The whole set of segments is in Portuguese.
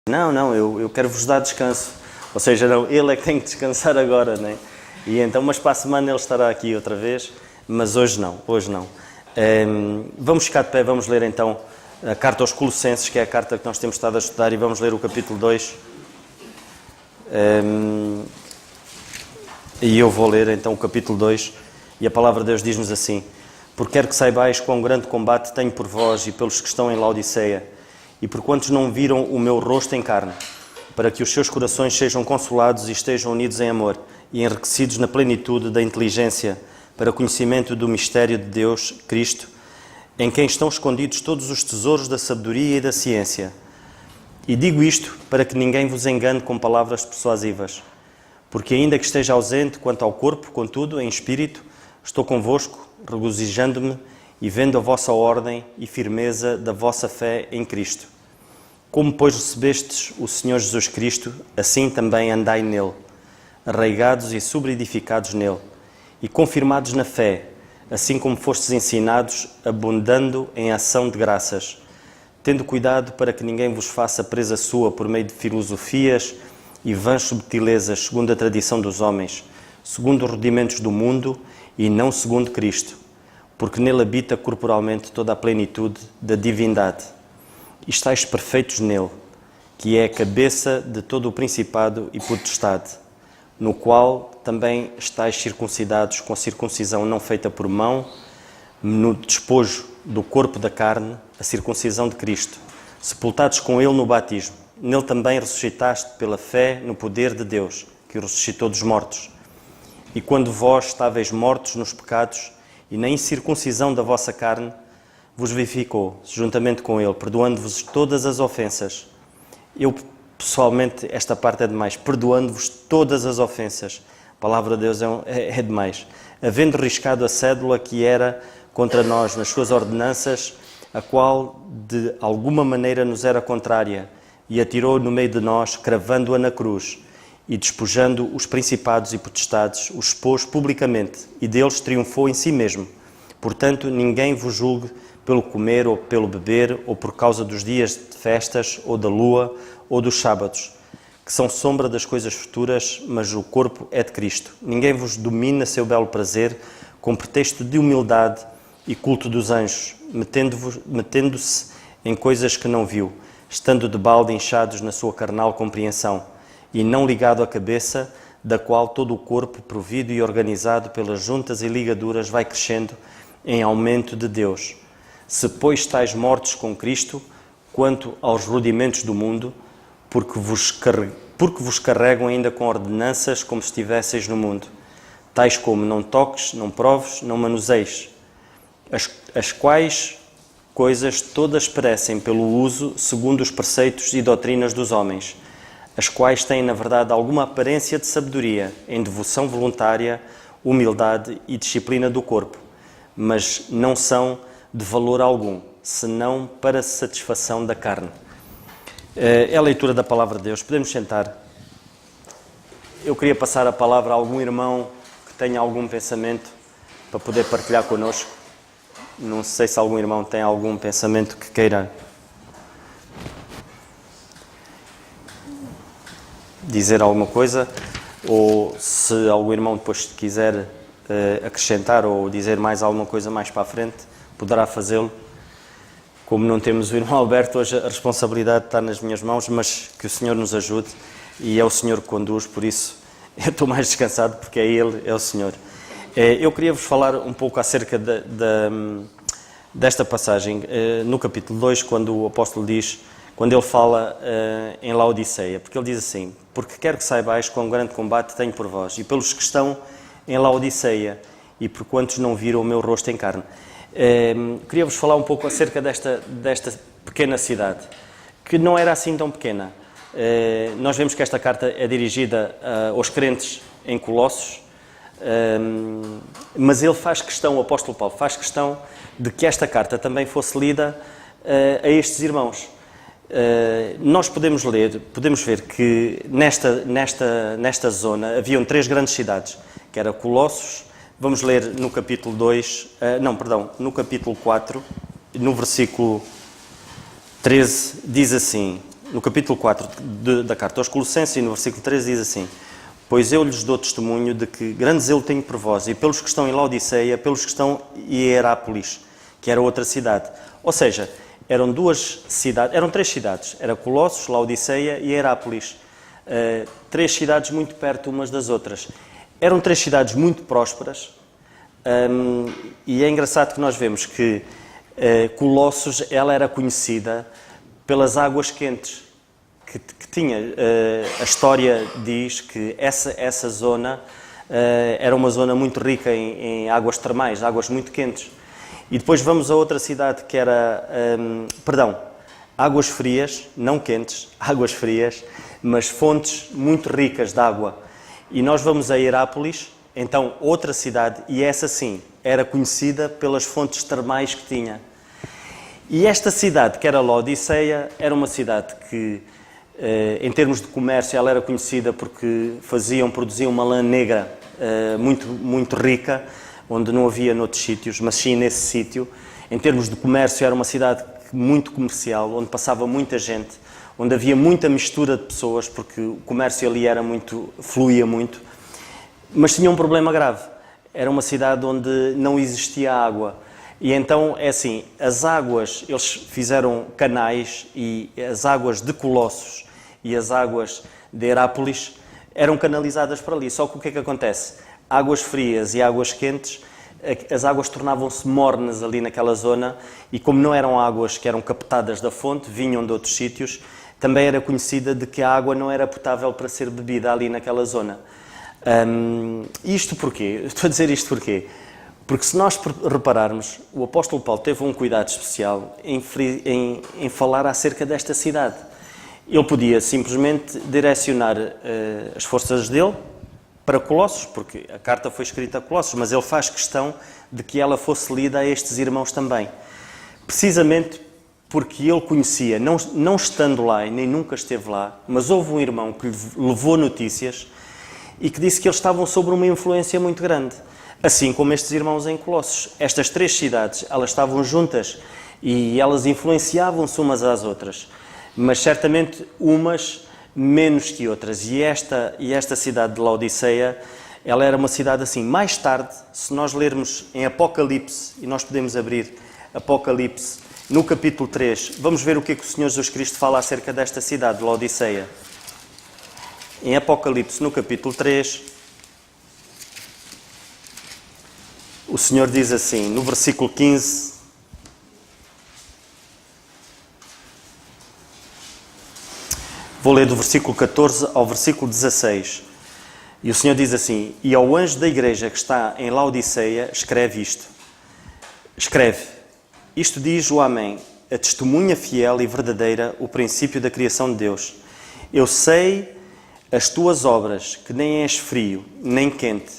Não, eu quero vos dar descanso. Ou seja, não, ele é que tem que descansar agora, né? E então, mas para a semana ele estará aqui outra vez, mas hoje não. Vamos ficar de pé, vamos ler então a carta aos Colossenses, que é a carta que nós temos estado a estudar, e vamos ler o capítulo 2. E eu vou ler então o capítulo 2, e a palavra de Deus diz-nos assim: Porque quero que saibais quão grande combate tenho por vós e pelos que estão em Laodiceia, e por quantos não viram o meu rosto em carne, para que os seus corações sejam consolados e estejam unidos em amor, e enriquecidos na plenitude da inteligência, para o conhecimento do mistério de Deus, Cristo, em quem estão escondidos todos os tesouros da sabedoria e da ciência. E digo isto para que ninguém vos engane com palavras persuasivas, porque ainda que esteja ausente quanto ao corpo, contudo, em espírito, estou convosco, regozijando-me e vendo a vossa ordem e firmeza da vossa fé em Cristo. Como, pois, recebestes o Senhor Jesus Cristo, assim também andai nele, arraigados e sobreedificados nele, e confirmados na fé, assim como fostes ensinados, abundando em ação de graças, tendo cuidado para que ninguém vos faça presa sua por meio de filosofias e vãs subtilezas, segundo a tradição dos homens, segundo os rudimentos do mundo e não segundo Cristo, porque nele habita corporalmente toda a plenitude da divindade. E estáis perfeitos nele, que é a cabeça de todo o principado e potestade, no qual também estáis circuncidados com circuncisão não feita por mão, no despojo do corpo da carne, a circuncisão de Cristo, sepultados com ele no batismo. Nele também ressuscitaste pela fé no poder de Deus, que o ressuscitou dos mortos. E quando vós estáveis mortos nos pecados e na incircuncisão da vossa carne, vos vivificou, juntamente com ele, perdoando-vos todas as ofensas. Eu, pessoalmente, esta parte é demais. Perdoando-vos todas as ofensas. A palavra de Deus é demais. Havendo riscado a cédula que era contra nós nas suas ordenanças, a qual de alguma maneira nos era contrária, e atirou no meio de nós, cravando-a na cruz, e despojando os principados e potestades, os expôs publicamente, e deles triunfou em si mesmo. Portanto, ninguém vos julgue pelo comer ou pelo beber, ou por causa dos dias de festas, ou da lua, ou dos sábados, que são sombra das coisas futuras, mas o corpo é de Cristo. Ninguém vos domine a seu belo prazer, com pretexto de humildade e culto dos anjos, metendo-se em coisas que não viu, estando de balde inchados na sua carnal compreensão, e não ligado à cabeça, da qual todo o corpo, provido e organizado pelas juntas e ligaduras, vai crescendo em aumento de Deus. Se, pois, estáis mortos com Cristo, quanto aos rudimentos do mundo, porque vos carregam ainda com ordenanças como se estivesseis no mundo, tais como não toques, não proves, não manuseis, as quais coisas todas perecem pelo uso segundo os preceitos e doutrinas dos homens, as quais têm, na verdade, alguma aparência de sabedoria, em devoção voluntária, humildade e disciplina do corpo, mas não são de valor algum, senão para satisfação da carne. É a leitura da palavra de Deus. Podemos sentar. Eu queria passar a palavra a algum irmão que tenha algum pensamento para poder partilhar connosco. Não sei se algum irmão tem algum pensamento que queira dizer alguma coisa, ou se algum irmão depois quiser acrescentar ou dizer mais alguma coisa mais para a frente, poderá fazê-lo. Como não temos o irmão Alberto, hoje a responsabilidade está nas minhas mãos, mas que o Senhor nos ajude, e é o Senhor que conduz, por isso eu estou mais descansado, porque é Ele, é o Senhor. Eu queria vos falar um pouco acerca desta passagem, no capítulo 2, quando o apóstolo diz, quando ele fala em Laodiceia, porque ele diz assim: Porque quero que saibais quão grande combate tenho por vós, e pelos que estão em Laodiceia, e por quantos não viram o meu rosto em carne. Queria-vos falar um pouco acerca desta pequena cidade, que não era assim tão pequena. Nós vemos que esta carta é dirigida aos crentes em Colossos, mas ele faz questão, o apóstolo Paulo faz questão de que esta carta também fosse lida a estes irmãos. Nós podemos ver que nesta zona haviam 3 grandes cidades, que era Colossos. Vamos ler no capítulo 4, no versículo 13, diz assim: no capítulo 4 da carta aos Colossenses, e no versículo 13 diz assim: pois eu lhes dou testemunho de que grande zelo tenho por vós, e pelos que estão em Laodiceia, pelos que estão em Hierápolis, que era outra cidade. Ou seja, eram três cidades, era Colossos, Laodiceia e Hierápolis. Três cidades muito perto umas das outras. Eram três cidades muito prósperas, e é engraçado que nós vemos que Colossos, ela era conhecida pelas águas quentes que tinha. A história diz que essa zona era uma zona muito rica em águas termais, águas muito quentes. E depois vamos a outra cidade que era, águas frias, não quentes, águas frias, mas fontes muito ricas de água. E nós vamos a Hierápolis, então outra cidade, e essa sim, era conhecida pelas fontes termais que tinha. E esta cidade, que era Laodiceia, era uma cidade que, em termos de comércio, ela era conhecida porque produziam uma lã negra muito, muito rica, onde não havia noutros sítios, mas sim nesse sítio. Em termos de comércio, era uma cidade muito comercial, onde passava muita gente, onde havia muita mistura de pessoas, porque o comércio ali fluía muito, mas tinha um problema grave. Era uma cidade onde não existia água. E então, é assim, as águas, eles fizeram canais, e as águas de Colossos e as águas de Hierápolis eram canalizadas para ali. Só que o que é que acontece? Águas frias e águas quentes, as águas tornavam-se mornas ali naquela zona, e como não eram águas que eram captadas da fonte, vinham de outros sítios, também era conhecida de que a água não era potável para ser bebida ali naquela zona. Isto porquê? Estou a dizer isto porquê? Porque se nós repararmos, o apóstolo Paulo teve um cuidado especial em falar acerca desta cidade. Ele podia simplesmente direcionar as forças dele para Colossos, porque a carta foi escrita a Colossos, mas ele faz questão de que ela fosse lida a estes irmãos também. Precisamente porque ele conhecia, não estando lá e nem nunca esteve lá, mas houve um irmão que lhe levou notícias e que disse que eles estavam sob uma influência muito grande. Assim como estes irmãos em Colossos. Estas três cidades, elas estavam juntas e elas influenciavam-se umas às outras, mas certamente umas menos que outras. E esta cidade de Laodiceia, ela era uma cidade assim. Mais tarde, se nós lermos em Apocalipse, e nós podemos abrir Apocalipse no capítulo 3, vamos ver o que é que o Senhor Jesus Cristo fala acerca desta cidade de Laodiceia. Em Apocalipse, no capítulo 3, o Senhor diz assim, no versículo 15... Vou ler do versículo 14 ao versículo 16. E o Senhor diz assim: e ao anjo da igreja que está em Laodiceia, escreve isto. Escreve: isto diz o Amém, a testemunha fiel e verdadeira, o princípio da criação de Deus. Eu sei as tuas obras, que nem és frio, nem quente.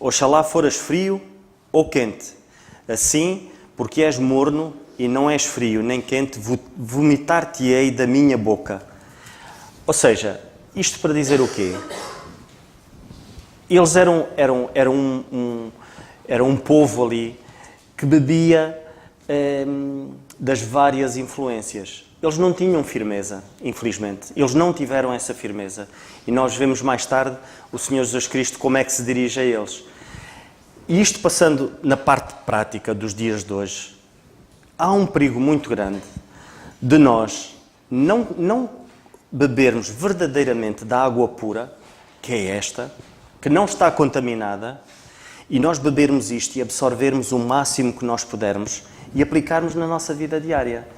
Oxalá foras frio ou quente. Assim, porque és morno e não és frio, nem quente, vomitar-te-ei da minha boca. Ou seja, isto para dizer o quê? Eles eram um povo ali que bebia das várias influências. Eles não tinham firmeza, infelizmente. Eles não tiveram essa firmeza. E nós vemos mais tarde o Senhor Jesus Cristo como é que se dirige a eles. E isto passando na parte prática dos dias de hoje, há um perigo muito grande de nós não bebermos verdadeiramente da água pura, que é esta, que não está contaminada, e nós bebermos isto e absorvermos o máximo que nós pudermos e aplicarmos na nossa vida diária.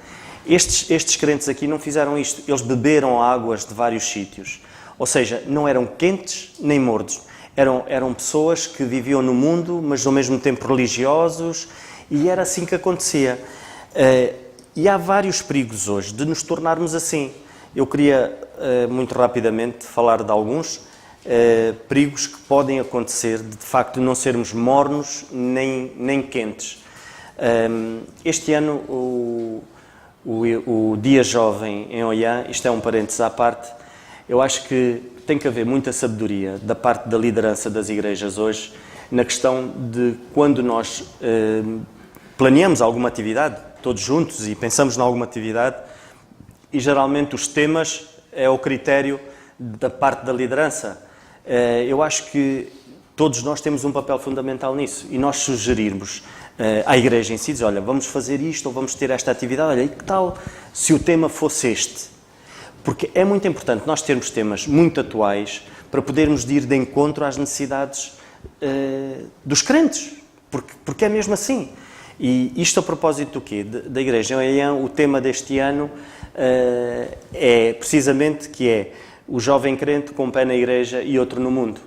Estes crentes aqui não fizeram isto. Eles beberam águas de vários sítios. Ou seja, não eram quentes nem mornos. Eram pessoas que viviam no mundo, mas ao mesmo tempo religiosos, e era assim que acontecia. E há vários perigos hoje de nos tornarmos assim. Eu queria, muito rapidamente, falar de alguns perigos que podem acontecer de facto não sermos mornos nem quentes. Este ano, o Dia Jovem em Oiã, isto é um parênteses à parte, eu acho que tem que haver muita sabedoria da parte da liderança das igrejas hoje na questão de quando nós planeamos alguma atividade, todos juntos, e pensamos em alguma atividade, e geralmente os temas é o critério da parte da liderança. Eu acho que todos nós temos um papel fundamental nisso e nós sugerirmos à igreja em si, dizer, olha, vamos fazer isto ou vamos ter esta atividade, olha, e que tal se o tema fosse este? Porque é muito importante nós termos temas muito atuais para podermos ir de encontro às necessidades dos crentes, porque é mesmo assim. E isto a propósito do quê? Da igreja. O tema deste ano é precisamente que é o jovem crente com um pé na igreja e outro no mundo.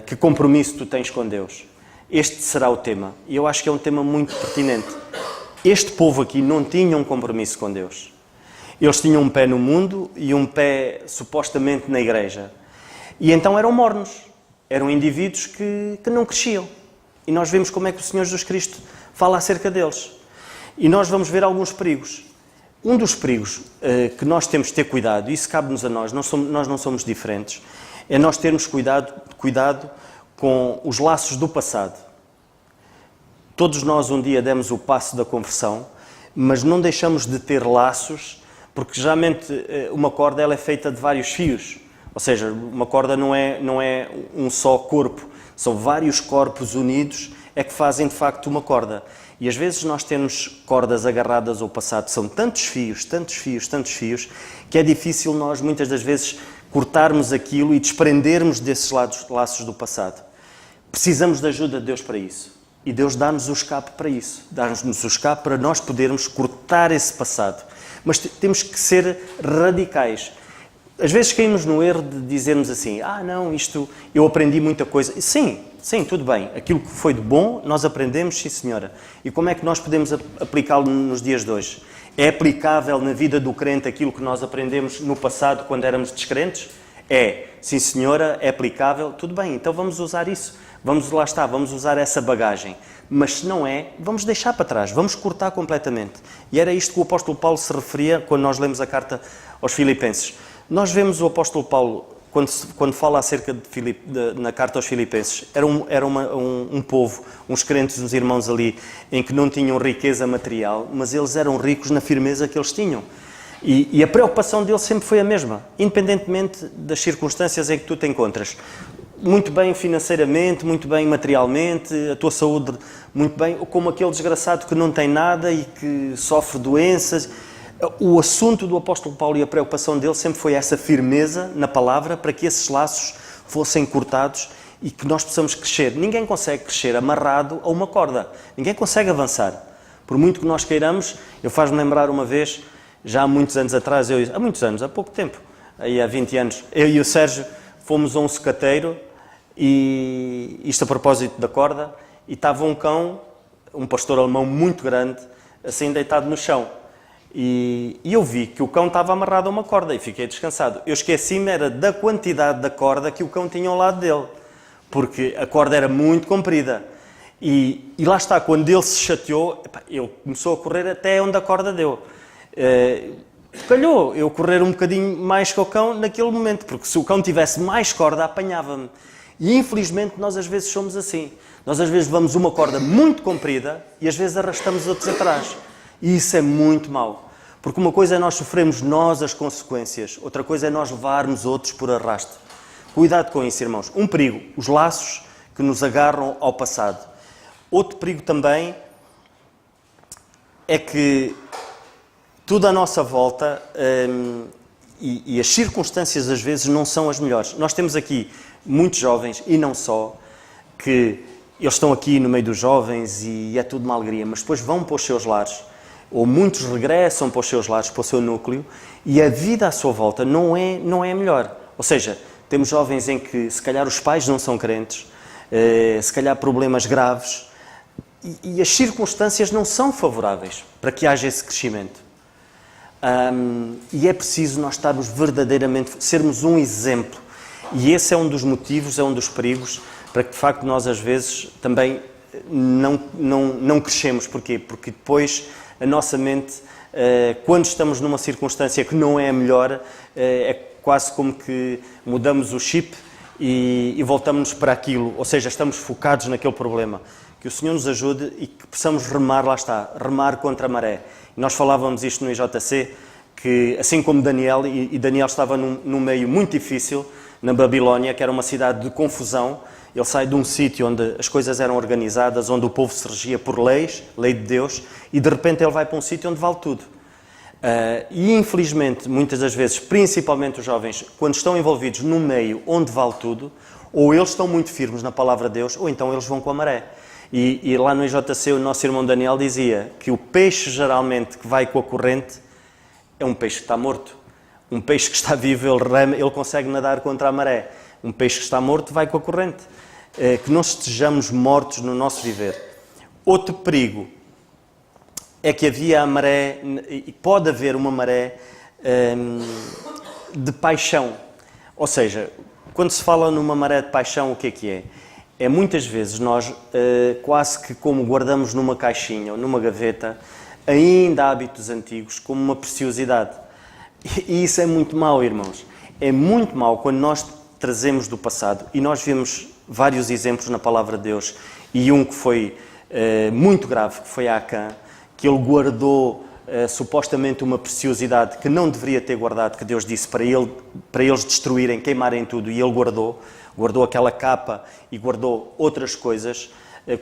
Que compromisso tu tens com Deus? Este será o tema. E eu acho que é um tema muito pertinente. Este povo aqui não tinha um compromisso com Deus. Eles tinham um pé no mundo e um pé supostamente na igreja. E então eram mornos. Eram indivíduos que não cresciam. E nós vemos como é que o Senhor Jesus Cristo fala acerca deles. E nós vamos ver alguns perigos. Um dos perigos que nós temos de ter cuidado, e isso cabe-nos a nós, nós não somos diferentes, é nós termos cuidado com os laços do passado. Todos nós um dia demos o passo da conversão, mas não deixamos de ter laços, porque geralmente uma corda ela é feita de vários fios. Ou seja, uma corda não é um só corpo, são vários corpos unidos é que fazem de facto uma corda. E às vezes nós temos cordas agarradas ao passado, são tantos fios, que é difícil nós muitas das vezes cortarmos aquilo e desprendermos desses laços do passado. Precisamos da ajuda de Deus para isso. E Deus dá-nos o escape para isso. Dá-nos o escape para nós podermos cortar esse passado. Mas temos que ser radicais. Às vezes caímos no erro de dizermos assim, não, isto, eu aprendi muita coisa. Sim, tudo bem. Aquilo que foi de bom, nós aprendemos, sim senhora. E como é que nós podemos aplicá-lo nos dias de hoje? É aplicável na vida do crente aquilo que nós aprendemos no passado quando éramos descrentes? É, sim senhora, é aplicável, tudo bem, então vamos usar isso. Vamos usar essa bagagem. Mas se não é, vamos deixar para trás, vamos cortar completamente. E era isto que o apóstolo Paulo se referia quando nós lemos a carta aos Filipenses. Nós vemos o apóstolo Paulo, quando fala acerca na carta aos Filipenses, era um povo, uns crentes, uns irmãos ali, em que não tinham riqueza material, mas eles eram ricos na firmeza que eles tinham. E a preocupação deles sempre foi a mesma, independentemente das circunstâncias em que tu te encontras. Muito bem financeiramente, muito bem materialmente, a tua saúde muito bem, ou como aquele desgraçado que não tem nada e que sofre doenças. O assunto do apóstolo Paulo e a preocupação dele sempre foi essa firmeza na palavra para que esses laços fossem cortados e que nós possamos crescer. Ninguém consegue crescer amarrado a uma corda. Ninguém consegue avançar. Por muito que nós queiramos, eu faz-me lembrar uma vez, já há muitos anos atrás, há pouco tempo, aí há 20 anos, eu e o Sérgio fomos a um secateiro, e isto a propósito da corda, e estava um cão, um pastor alemão muito grande, assim deitado no chão. E eu vi que o cão estava amarrado a uma corda e fiquei descansado. Eu esqueci-me era da quantidade da corda que o cão tinha ao lado dele, porque a corda era muito comprida. E lá está, quando ele se chateou, ele começou a correr até onde a corda deu. Calhou eu correr um bocadinho mais que o cão naquele momento, porque se o cão tivesse mais corda, apanhava-me. E infelizmente nós às vezes somos assim. Nós às vezes vamos uma corda muito comprida e às vezes arrastamos outros atrás. E isso é muito mau. Porque uma coisa é nós sofrermos nós as consequências, outra coisa é nós levarmos outros por arrasto. Cuidado com isso, irmãos. Um perigo, os laços que nos agarram ao passado. Outro perigo também é que tudo à nossa volta e as circunstâncias às vezes não são as melhores. Nós temos aqui muitos jovens, e não só, que eles estão aqui no meio dos jovens e é tudo uma alegria, mas depois vão para os seus lares, ou muitos regressam para os seus lares, para o seu núcleo, e a vida à sua volta não é melhor. Ou seja, temos jovens em que se calhar os pais não são crentes, se calhar problemas graves, e as circunstâncias não são favoráveis para que haja esse crescimento. E é preciso nós estarmos verdadeiramente, sermos um exemplo. E esse é um dos motivos, é um dos perigos, para que de facto nós às vezes também não crescemos. Porquê? Porque depois a nossa mente, quando estamos numa circunstância que não é a melhor, é quase como que mudamos o chip e voltamos para aquilo. Ou seja, estamos focados naquele problema. Que o Senhor nos ajude e que possamos remar, lá está, remar contra a maré. Nós falávamos isto no IJC, que, assim como Daniel, e Daniel estava num meio muito difícil, na Babilónia, que era uma cidade de confusão. Ele sai de um sítio onde as coisas eram organizadas, onde o povo se regia por leis, lei de Deus, e de repente ele vai para um sítio onde vale tudo. E infelizmente, muitas das vezes, principalmente os jovens, quando estão envolvidos num meio onde vale tudo, ou eles estão muito firmes na palavra de Deus, ou então eles vão com a maré. E lá no IJC o nosso irmão Daniel dizia que o peixe geralmente que vai com a corrente é um peixe que está morto. Um peixe que está vivo, ele consegue nadar contra a maré. Um peixe que está morto vai com a corrente. Que não estejamos mortos no nosso viver. Outro perigo é que havia a maré, e pode haver uma maré de paixão. Ou seja, quando se fala numa maré de paixão, o que é? É muitas vezes nós, quase que como guardamos numa caixinha ou numa gaveta, ainda hábitos antigos como uma preciosidade. E isso é muito mau, irmãos. É muito mau quando nós trazemos do passado, e nós vemos vários exemplos na palavra de Deus, e um que foi muito grave, que foi Acã, que ele guardou supostamente uma preciosidade que não deveria ter guardado, que Deus disse para eles destruírem, queimarem tudo, e ele guardou aquela capa e guardou outras coisas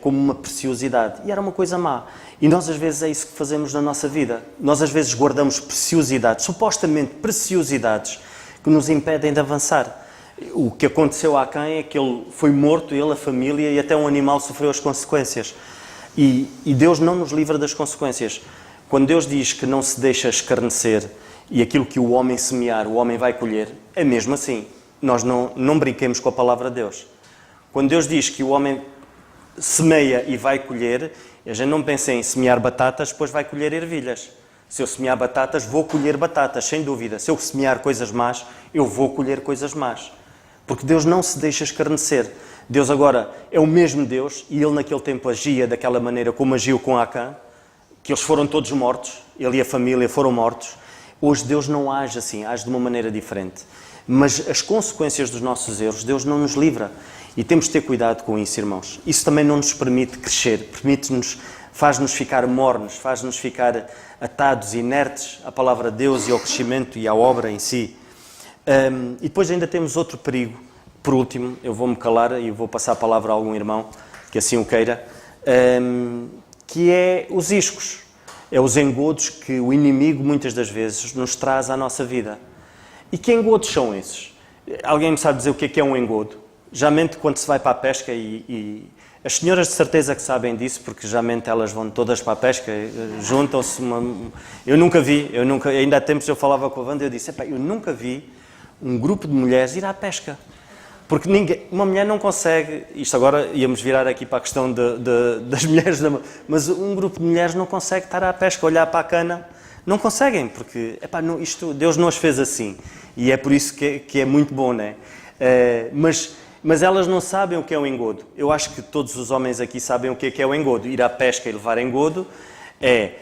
como uma preciosidade. E era uma coisa má. E nós às vezes é isso que fazemos na nossa vida. Nós às vezes guardamos preciosidades, supostamente preciosidades, que nos impedem de avançar. O que aconteceu a Acã é que ele foi morto, ele, a família, e até um animal sofreu as consequências. E Deus não nos livra das consequências. Quando Deus diz que não se deixa escarnecer e aquilo que o homem semear, o homem vai colher, é mesmo assim. Nós não brinquemos com a palavra de Deus. Quando Deus diz que o homem semeia e vai colher, a gente não pensa em semear batatas, depois vai colher ervilhas. Se eu semear batatas, vou colher batatas, sem dúvida. Se eu semear coisas más, eu vou colher coisas más. Porque Deus não se deixa escarnecer. Deus agora é o mesmo Deus, e Ele naquele tempo agia daquela maneira como agiu com Acã, que eles foram todos mortos, ele e a família foram mortos. Hoje Deus não age assim, age de uma maneira diferente. Mas as consequências dos nossos erros, Deus não nos livra. E temos de ter cuidado com isso, irmãos. Isso também não nos permite crescer, faz-nos ficar mornos, faz-nos ficar atados, inertes à palavra de Deus e ao crescimento e à obra em si. E depois ainda temos outro perigo. Por último, eu vou-me calar e vou passar a palavra a algum irmão que assim o queira, que é os iscos. É os engodos que o inimigo muitas das vezes nos traz à nossa vida. E que engodos são esses? Alguém me sabe dizer o que é um engodo? Geralmente quando se vai para a pesca, e as senhoras de certeza que sabem disso, porque geralmente elas vão todas para a pesca, juntam-se. Eu nunca vi, ainda há tempos eu falava com a Wanda e eu disse, eu nunca vi um grupo de mulheres ir à pesca. Porque uma mulher não consegue, isto agora íamos virar aqui para a questão das mulheres, mas um grupo de mulheres não consegue estar à pesca, olhar para a cana, não conseguem, porque Deus não as fez assim, e é por isso que é muito bom, não é? Mas elas não sabem o que é um engodo. Eu acho que todos os homens aqui sabem o que é o engodo. Ir à pesca e levar engodo é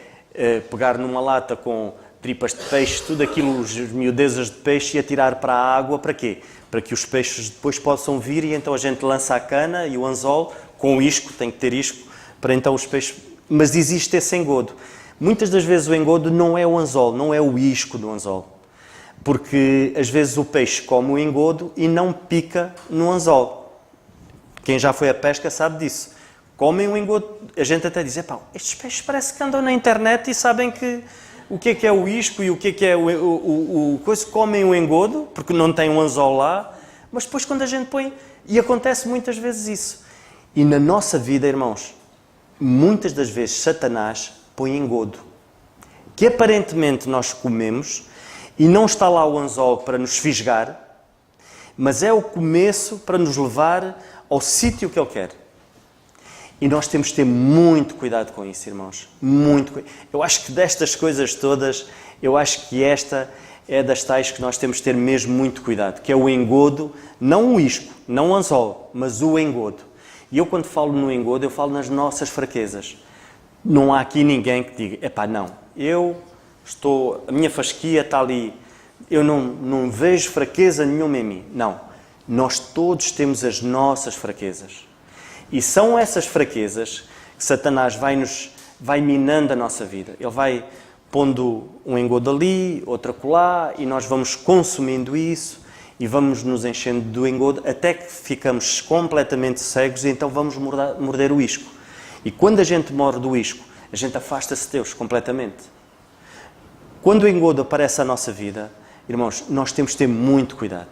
pegar numa lata com tripas de peixe, tudo aquilo, as miudezas de peixe, e atirar para a água, para quê? Para que os peixes depois possam vir, e então a gente lança a cana e o anzol, com o isco, tem que ter isco, para então os peixes... Mas existe esse engodo. Muitas das vezes o engodo não é o anzol, não é o isco do anzol. Porque às vezes o peixe come o engodo e não pica no anzol. Quem já foi à pesca sabe disso. Comem o engodo, a gente até diz, estes peixes parece que andam na internet e sabem o que é o isco e o que é o coisa, comem o engodo, porque não tem um anzol lá, mas depois quando a gente põe, e acontece muitas vezes isso. E na nossa vida, irmãos, muitas das vezes Satanás põe engodo, que aparentemente nós comemos, e não está lá o anzol para nos fisgar, mas é o começo para nos levar ao sítio que ele quer. E nós temos de ter muito cuidado com isso, irmãos. Eu acho que destas coisas todas, eu acho que esta é das tais que nós temos de ter mesmo muito cuidado, que é o engodo, não o isco, não o anzol, mas o engodo. E eu quando falo no engodo, eu falo nas nossas fraquezas. Não há aqui ninguém que diga, não, a minha fasquia está ali, eu não vejo fraqueza nenhuma em mim. Não, nós todos temos as nossas fraquezas. E são essas fraquezas que Satanás vai minando a nossa vida. Ele vai pondo um engodo ali, outro acolá, e nós vamos consumindo isso e vamos nos enchendo do engodo até que ficamos completamente cegos e então vamos morder o isco. E quando a gente morde o isco, a gente afasta-se de Deus completamente. Quando o engodo aparece à nossa vida, irmãos, nós temos de ter muito cuidado.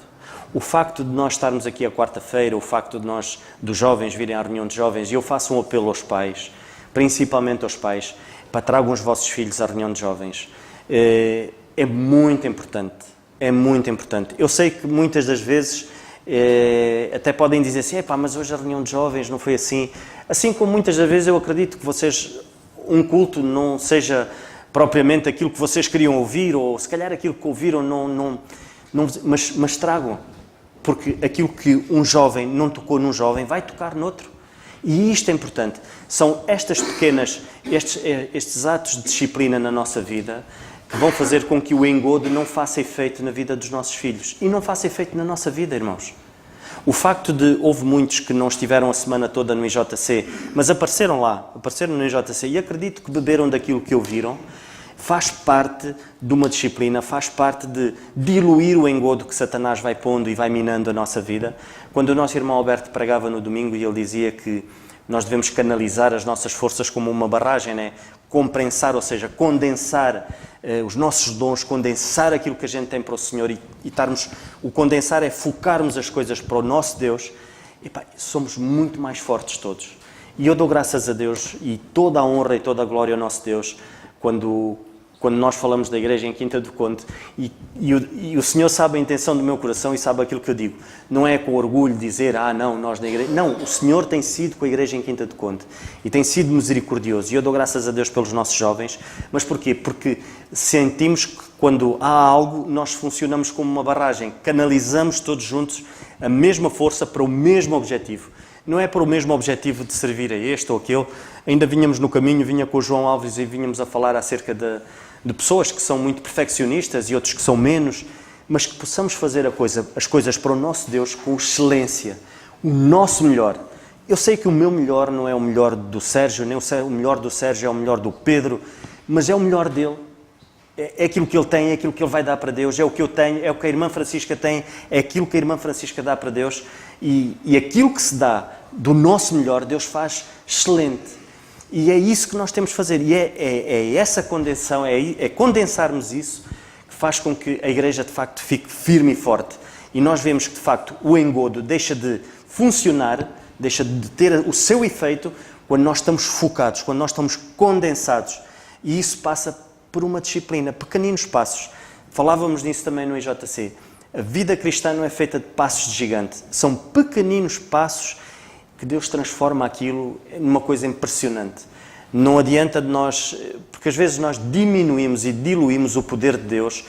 O facto de nós estarmos aqui à quarta-feira, o facto de nós, dos jovens, virem à reunião de jovens, e eu faço um apelo aos pais, principalmente aos pais, para tragam os vossos filhos à reunião de jovens. É muito importante. É muito importante. Eu sei que muitas das vezes até podem dizer assim, mas hoje a reunião de jovens não foi assim. Assim como muitas das vezes eu acredito que vocês, um culto não seja propriamente aquilo que vocês queriam ouvir, ou se calhar aquilo que ouviram, mas tragam. Porque aquilo que um jovem não tocou num jovem, vai tocar noutro. E isto é importante. São estas pequenas, estes atos de disciplina na nossa vida que vão fazer com que o engodo não faça efeito na vida dos nossos filhos. E não faça efeito na nossa vida, irmãos. O facto de, houve muitos que não estiveram a semana toda no IJC, mas apareceram no IJC, e acredito que beberam daquilo que ouviram, faz parte de uma disciplina, faz parte de diluir o engodo que Satanás vai pondo e vai minando a nossa vida. Quando o nosso irmão Alberto pregava no domingo e ele dizia que nós devemos canalizar as nossas forças como uma barragem, né? Compensar, ou seja, condensar os nossos dons, condensar aquilo que a gente tem para o Senhor e estarmos... O condensar é focarmos as coisas para o nosso Deus. E somos muito mais fortes todos. E eu dou graças a Deus e toda a honra e toda a glória ao nosso Deus quando nós falamos da igreja em Quinta do Conde, e o Senhor sabe a intenção do meu coração e sabe aquilo que eu digo. Não é com orgulho dizer, não, nós na igreja... Não, o Senhor tem sido com a igreja em Quinta do Conde e tem sido misericordioso. E eu dou graças a Deus pelos nossos jovens. Mas porquê? Porque sentimos que quando há algo, nós funcionamos como uma barragem. Canalizamos todos juntos a mesma força para o mesmo objetivo. Não é para o mesmo objetivo de servir a este ou aquele. Ainda vinhamos no caminho, vinha com o João Alves e vinhamos a falar acerca de pessoas que são muito perfeccionistas e outros que são menos, mas que possamos fazer as coisas para o nosso Deus com excelência, o nosso melhor. Eu sei que o meu melhor não é o melhor do Sérgio, nem o melhor do Sérgio é o melhor do Pedro, mas é o melhor dele. É aquilo que ele tem, é aquilo que ele vai dar para Deus, é o que eu tenho, é o que a irmã Francisca tem, é aquilo que a irmã Francisca dá para Deus, e aquilo que se dá do nosso melhor, Deus faz excelente. E é isso que nós temos de fazer, e é essa condensação, é condensarmos isso que faz com que a igreja de facto fique firme e forte. E nós vemos que de facto o engodo deixa de funcionar, deixa de ter o seu efeito quando nós estamos focados, quando nós estamos condensados. E isso passa por uma disciplina, pequeninos passos. Falávamos nisso também no IJC. A vida cristã não é feita de passos de gigante, são pequeninos passos que Deus transforma aquilo numa coisa impressionante. Não adianta de nós, porque às vezes nós diminuímos e diluímos o poder de Deus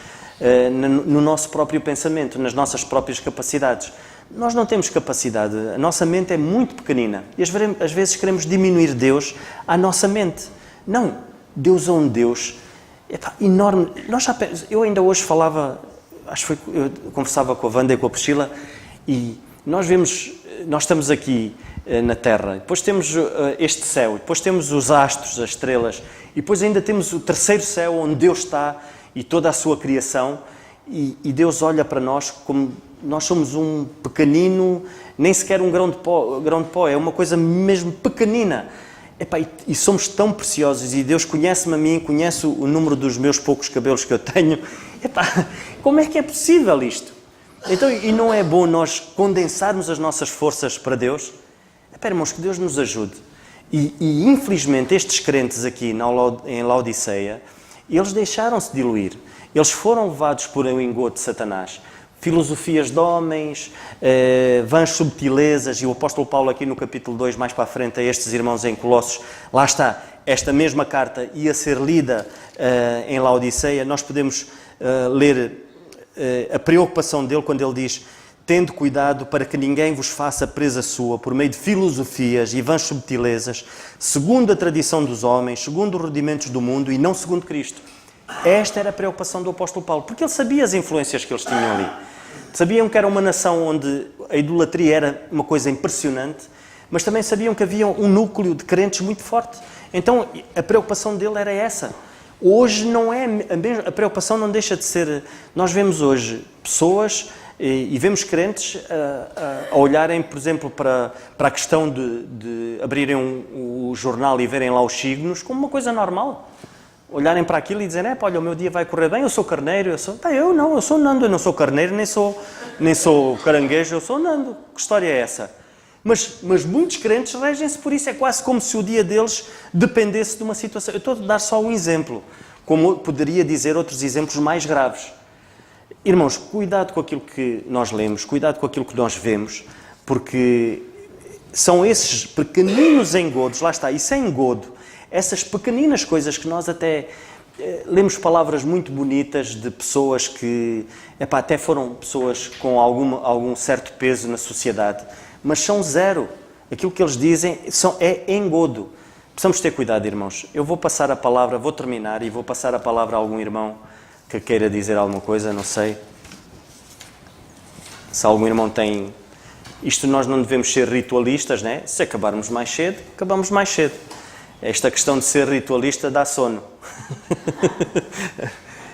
no nosso próprio pensamento, nas nossas próprias capacidades. Nós não temos capacidade, a nossa mente é muito pequenina e às vezes queremos diminuir Deus à nossa mente. Não, Deus é um Deus enorme. Eu ainda hoje falava, eu conversava com a Wanda e com a Priscila, e nós estamos aqui na Terra, depois temos este céu, depois temos os astros, as estrelas, e depois ainda temos o terceiro céu onde Deus está e toda a sua criação, e Deus olha para nós como nós somos um pequenino, nem sequer um grão de pó, é uma coisa mesmo pequenina. E somos tão preciosos, e Deus conhece-me a mim, conhece o número dos meus poucos cabelos que eu tenho. Como é que é possível isto? Então, e não é bom nós condensarmos as nossas forças para Deus? Irmãos, que Deus nos ajude. E infelizmente estes crentes aqui em Laodiceia, eles deixaram-se diluir. Eles foram levados por um engodo de Satanás. Filosofias de homens, vãs subtilezas, e o apóstolo Paulo aqui no capítulo 2, mais para a frente, a estes irmãos em Colossos, lá está, esta mesma carta ia ser lida em Laodiceia. Nós podemos ler a preocupação dele quando ele diz: tendo cuidado para que ninguém vos faça presa sua por meio de filosofias e vãs subtilezas, segundo a tradição dos homens, segundo os rudimentos do mundo e não segundo Cristo. Esta era a preocupação do apóstolo Paulo, porque ele sabia as influências que eles tinham ali. Sabiam que era uma nação onde a idolatria era uma coisa impressionante, mas também sabiam que havia um núcleo de crentes muito forte. Então a preocupação dele era essa. Hoje não é a preocupação não deixa de ser. Nós vemos hoje pessoas e vemos crentes a olharem, por exemplo, para a questão de abrirem o jornal e verem lá os signos como uma coisa normal. Olharem para aquilo e dizerem, olha, o meu dia vai correr bem, eu sou carneiro, eu sou Nando, eu não sou carneiro, nem sou caranguejo, eu sou Nando. Que história é essa? Mas muitos crentes regem-se por isso, é quase como se o dia deles dependesse de uma situação. Eu estou a dar só um exemplo, como poderia dizer outros exemplos mais graves. Irmãos, cuidado com aquilo que nós lemos, cuidado com aquilo que nós vemos, porque são esses pequeninos engodos, lá está, isso é engodo, essas pequeninas coisas que nós até lemos palavras muito bonitas de pessoas que até foram pessoas com algum certo peso na sociedade, mas são zero. Aquilo que eles dizem é engodo. Precisamos ter cuidado, irmãos. Eu vou passar a palavra, vou terminar e vou passar a palavra a algum irmão que queira dizer alguma coisa, não sei. Se algum irmão tem... Isto nós não devemos ser ritualistas, né? Se acabarmos mais cedo, acabamos mais cedo. Esta questão de ser ritualista dá sono.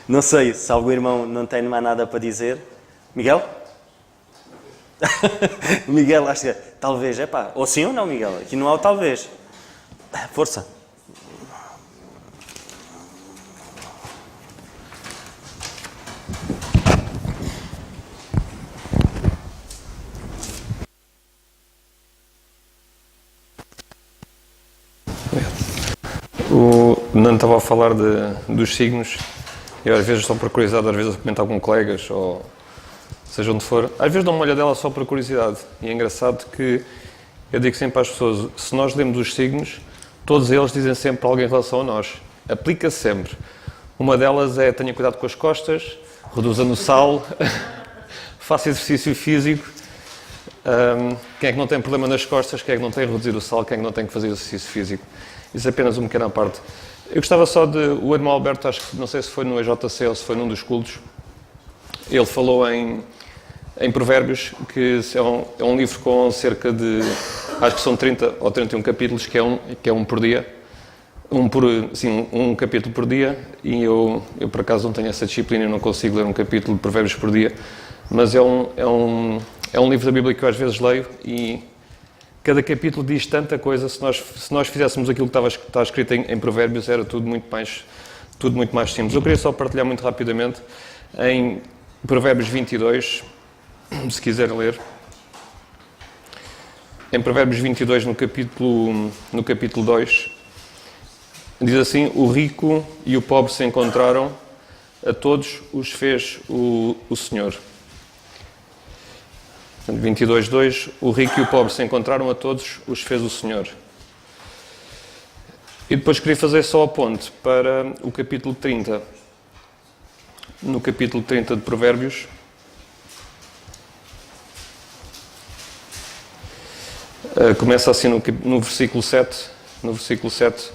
Não sei, se algum irmão não tem mais nada para dizer. Miguel? Miguel, acho que talvez, ou sim ou não, Miguel? Aqui não há o talvez. Força. O Nando estava a falar dos signos. Eu às vezes, só por curiosidade, às vezes eu comento com colegas ou seja onde for, às vezes dou uma olhadela só por curiosidade. E é engraçado que eu digo sempre às pessoas, se nós lemos os signos, todos eles dizem sempre algo em relação a nós. Aplica-se sempre. Uma delas é tenha cuidado com as costas, reduza no sal, faça exercício físico. Quem é que não tem problema nas costas, quem é que não tem que reduzir o sal, quem é que não tem que fazer exercício físico. Isso é apenas uma pequena parte. Eu gostava só o irmão Alberto, acho que não sei se foi no EJC ou se foi num dos cultos, ele falou em Provérbios, que é um livro com cerca de, acho que são 30 ou 31 capítulos, que é um por dia, um capítulo por dia, e eu por acaso não tenho essa disciplina, eu não consigo ler um capítulo de Provérbios por dia, mas é um livro da Bíblia que eu às vezes leio e cada capítulo diz tanta coisa. Se nós fizéssemos aquilo que está escrito em Provérbios, era tudo muito mais simples. Eu queria só partilhar muito rapidamente em Provérbios 22, se quiserem ler. Em Provérbios 22, no capítulo 2, diz assim: o rico e o pobre se encontraram, a todos os fez o Senhor. 22:2, o rico e o pobre se encontraram, a todos os fez o Senhor. E depois queria fazer só a ponte para o capítulo 30. No capítulo 30 de Provérbios, começa assim no versículo 7. No versículo 7,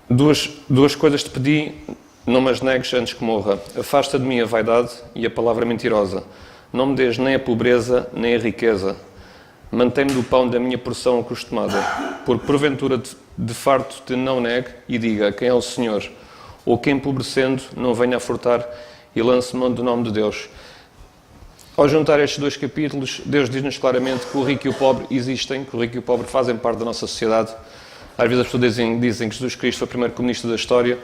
duas coisas te pedi, não me as negues antes que morra. Afasta de mim a vaidade e a palavra mentirosa. Não me des nem a pobreza, nem a riqueza. Mantém-me do pão da minha porção acostumada. Porque porventura de farto te não negue e diga quem é o Senhor. Ou que empobrecendo não venha a furtar e lance mão do nome de Deus. Ao juntar estes dois capítulos, Deus diz-nos claramente que o rico e o pobre existem, que o rico e o pobre fazem parte da nossa sociedade. Às vezes as pessoas dizem que Jesus Cristo foi o primeiro comunista da história.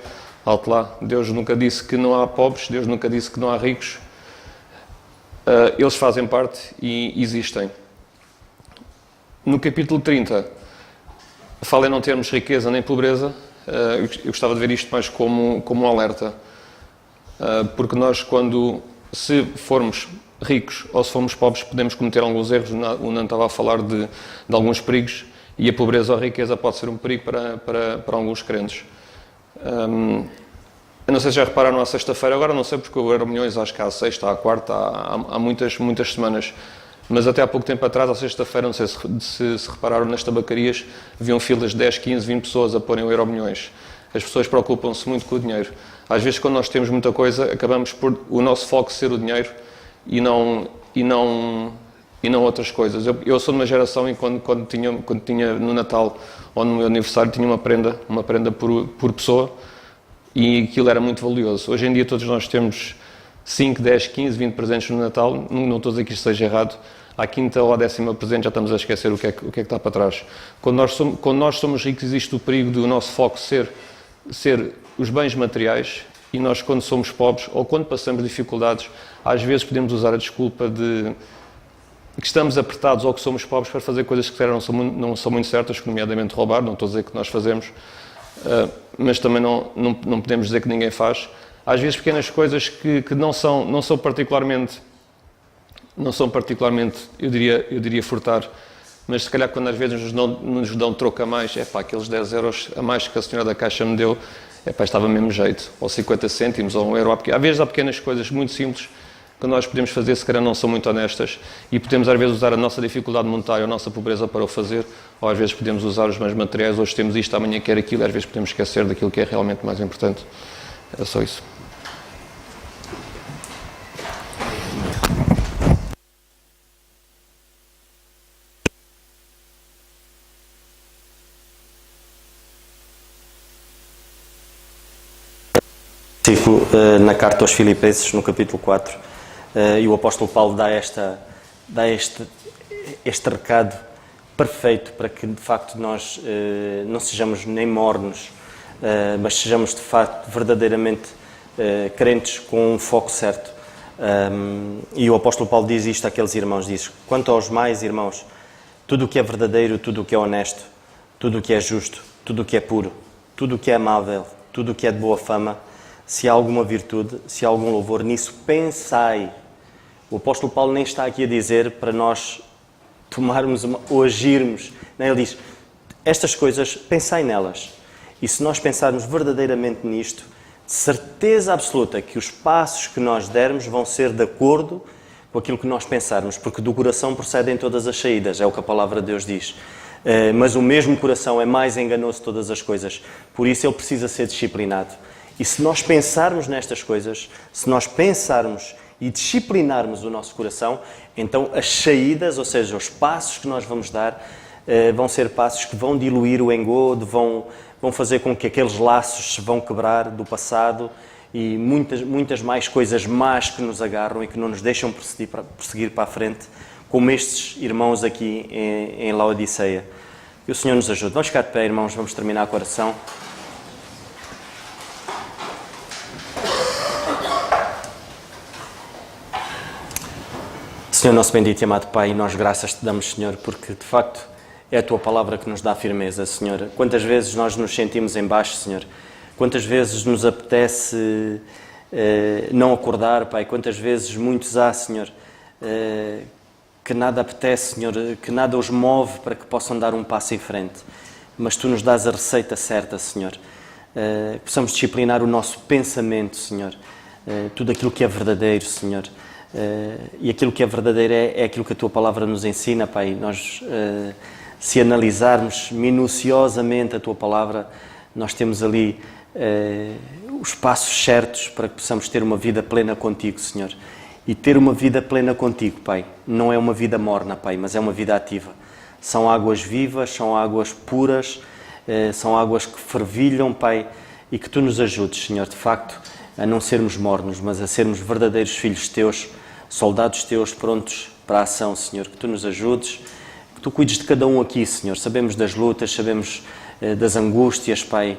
Alto lá, Deus nunca disse que não há pobres, Deus nunca disse que não há ricos. Eles fazem parte e existem. No capítulo 30, fala em não termos riqueza nem pobreza. Eu gostava de ver isto mais como um alerta. Porque nós, se formos ricos ou se formos pobres, podemos cometer alguns erros. O Nando estava a falar de alguns perigos, e a pobreza ou a riqueza pode ser um perigo para alguns crentes. Eu não sei se já repararam à sexta-feira, agora não sei porque o Euromilhões, acho que há a sexta, há a quarta, há muitas semanas, mas até há pouco tempo atrás, à sexta-feira, não sei se repararam, nas tabacarias, haviam filas de 10, 15, 20 pessoas a porem o Euromilhões. As pessoas preocupam-se muito com o dinheiro. Às vezes, quando nós temos muita coisa, acabamos por o nosso foco ser o dinheiro e não outras coisas. Eu sou de uma geração e quando tinha no Natal ou no meu aniversário, tinha uma prenda por pessoa, e aquilo era muito valioso. Hoje em dia todos nós temos 5, 10, 15, 20 presentes no Natal, não estou a dizer que isto seja errado, à quinta ou à 10ª presente já estamos a esquecer o que é que está para trás. Quando nós somos ricos existe o perigo do nosso foco ser os bens materiais, e nós quando somos pobres ou quando passamos dificuldades, às vezes podemos usar a desculpa de que estamos apertados ou que somos pobres para fazer coisas que não são muito certas, nomeadamente roubar, não estou a dizer que nós fazemos, mas também não podemos dizer que ninguém faz. Às vezes pequenas coisas que não são particularmente, eu diria furtar, mas se calhar quando às vezes nos dão troco a mais, aqueles 10 euros a mais que a senhora da caixa me deu, estava mesmo jeito, ou 50 cêntimos, ou 1 euro. Às vezes há pequenas coisas muito simples que nós podemos fazer, se calhar não são muito honestas, e podemos às vezes usar a nossa dificuldade monetária, a nossa pobreza para o fazer, ou às vezes podemos usar os bens materiais, hoje temos isto, amanhã quer aquilo, e às vezes podemos esquecer daquilo que é realmente mais importante. Era só isso. Na carta aos Filipenses, no capítulo 4, e o apóstolo Paulo dá este recado perfeito para que de facto nós não sejamos nem mornos, mas sejamos de facto verdadeiramente crentes com um foco certo. E o apóstolo Paulo diz isto àqueles irmãos, diz: quanto aos mais irmãos, tudo o que é verdadeiro, tudo o que é honesto, tudo o que é justo, tudo o que é puro, tudo o que é amável, tudo o que é de boa fama, se há alguma virtude, se há algum louvor, nisso pensai. O apóstolo Paulo nem está aqui a dizer para nós tomarmos ou agirmos. Ele diz, estas coisas, pensai nelas. E se nós pensarmos verdadeiramente nisto, de certeza absoluta que os passos que nós dermos vão ser de acordo com aquilo que nós pensarmos, porque do coração procedem todas as saídas, é o que a palavra de Deus diz. Mas o mesmo coração é mais enganoso de todas as coisas, por isso ele precisa ser disciplinado. E se nós pensarmos nestas coisas, se nós pensarmos e disciplinarmos o nosso coração, então as saídas, ou seja, os passos que nós vamos dar, vão ser passos que vão diluir o engodo, vão fazer com que aqueles laços se vão quebrar do passado e muitas mais coisas más que nos agarram e que não nos deixam prosseguir para a frente, como estes irmãos aqui em Laodiceia. Que o Senhor nos ajude. Vamos ficar de pé, irmãos, vamos terminar com a oração. Senhor, nosso bendito e amado Pai, nós graças te damos, Senhor, porque de facto é a Tua palavra que nos dá firmeza, Senhor. Quantas vezes nós nos sentimos em baixo, Senhor? Quantas vezes nos apetece não acordar, Pai? Quantas vezes muitos há, Senhor, que nada apetece, Senhor, que nada os move para que possam dar um passo em frente. Mas Tu nos dás a receita certa, Senhor. Que possamos disciplinar o nosso pensamento, Senhor. Tudo aquilo que é verdadeiro, Senhor. E aquilo que é verdadeiro é aquilo que a Tua palavra nos ensina, Pai. Nós, se analisarmos minuciosamente a Tua palavra, nós temos ali os passos certos para que possamos ter uma vida plena contigo, Senhor. E ter uma vida plena contigo, Pai, não é uma vida morna, Pai, mas é uma vida ativa. São águas vivas, são águas puras, são águas que fervilham, Pai, e que Tu nos ajudes, Senhor, de facto, a não sermos mornos, mas a sermos verdadeiros filhos Teus, soldados Teus prontos para a ação, Senhor. Que Tu nos ajudes, que Tu cuides de cada um aqui, Senhor. Sabemos das lutas, sabemos das angústias, Pai,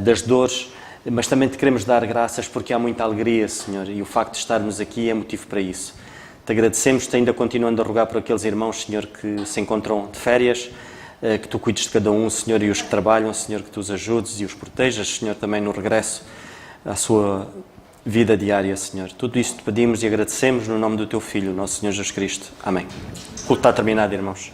das dores, mas também Te queremos dar graças porque há muita alegria, Senhor, e o facto de estarmos aqui é motivo para isso. Te agradecemos-Te ainda continuando a rogar por aqueles irmãos, Senhor, que se encontram de férias, que Tu cuides de cada um, Senhor, e os que trabalham, Senhor, que Tu os ajudes e os protejas, Senhor, também no regresso à sua vida diária, Senhor. Tudo isto te pedimos e agradecemos no nome do Teu Filho, nosso Senhor Jesus Cristo. Amém. O culto está terminado, irmãos.